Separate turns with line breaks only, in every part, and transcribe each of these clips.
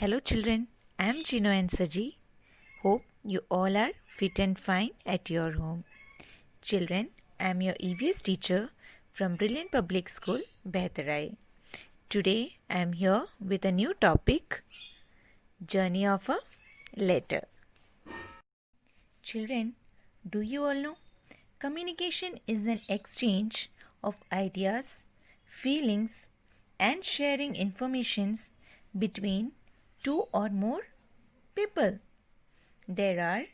Hello children, I am Chino and Saji. Hope you all are fit and fine at your home. Children, I am your EVS teacher from Brilliant Public School, Behtarai. Today I am here with a new topic, Journey of a Letter. Children, do you all know? Communication is an exchange of ideas, feelings and sharing informations between two or more people. There are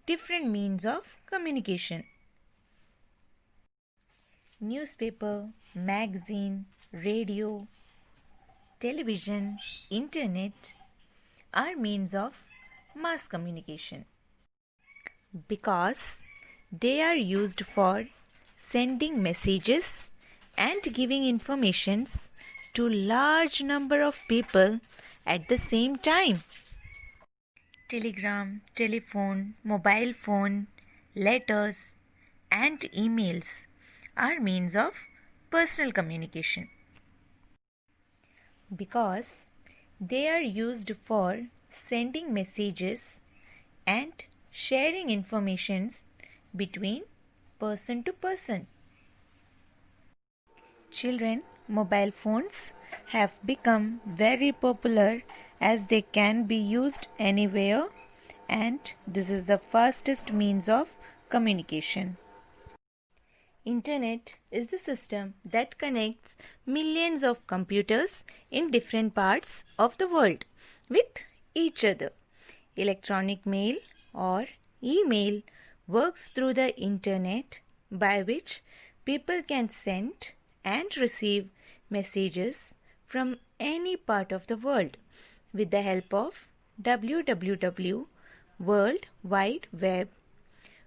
different means of communication. Newspaper, magazine, radio, television, internet are means of mass communication because they are used for sending messages and giving informations to large number of people at the same time. Telegram, telephone, mobile phone, letters and emails are means of personal communication because they are used for sending messages and sharing informations between person to person. Children, mobile phones have become very popular as they can be used anywhere, and this is the fastest means of communication. Internet is the system that connects millions of computers in different parts of the world with each other. Electronic mail or email works through the internet by which people can send and receive messages from any part of the world with the help of www World Wide Web.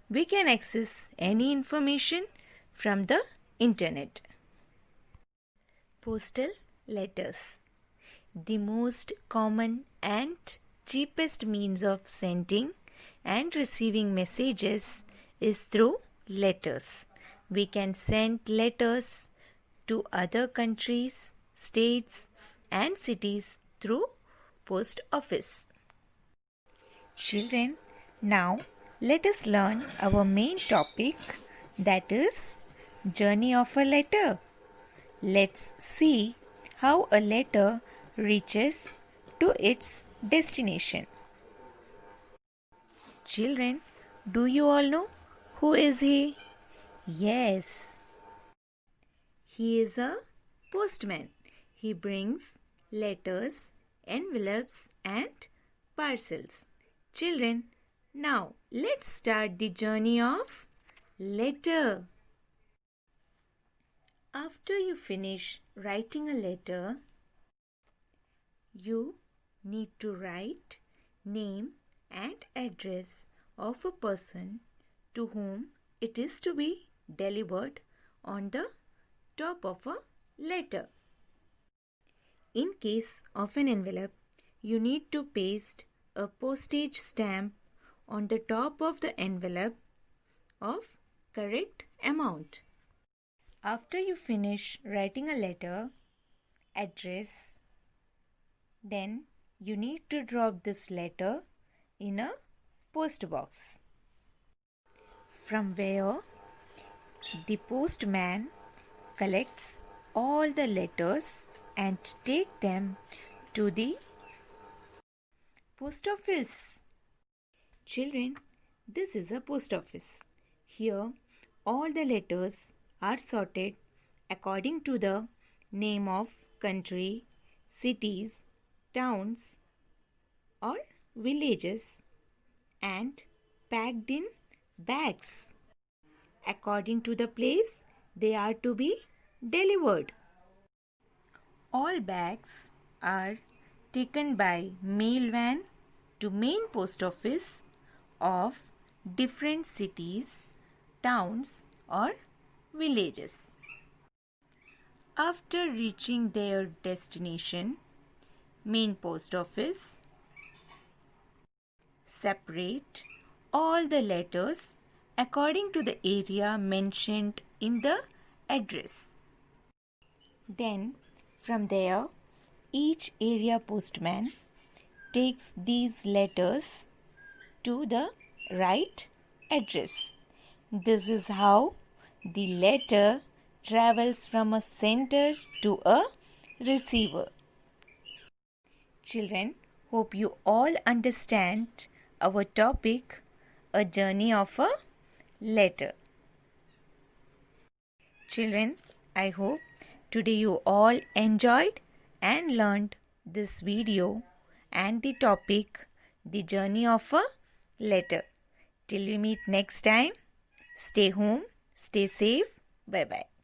We can access any information from the internet. Postal letters. The most common and cheapest means of sending and receiving messages is through letters. We can send letters to other countries, states and cities through post office. Children, now let us learn our main topic, that is journey of a letter. Let's see how a letter reaches to its destination. Children, do you all know who is he? Yes, he is a postman. He brings letters, envelopes and parcels. Children, now let's start the journey of letter. After you finish writing a letter, you need to write name and address of a person to whom it is to be delivered on the top of a letter. In case of an envelope, you need to paste a postage stamp on the top of the envelope of correct amount. After you finish writing a letter, address, then you need to drop this letter in a post box, from where the postman collects all the letters and take them to the post office. Children, this is a post office. Here all the letters are sorted according to the name of country, cities, towns or villages and packed in bags according to the place they are to be delivered. All bags are taken by mail van to main post office of different cities, towns or villages. After reaching their destination, main post office separate all the letters according to the area mentioned in the address. Then from there, each area postman takes these letters to the right address. This is how the letter travels from a sender to a receiver. Children, hope you all understand our topic, a journey of a letter. Children, I hope today you all enjoyed and learned this video and the topic, the journey of a letter. Till we meet next time, stay home, stay safe. Bye-bye.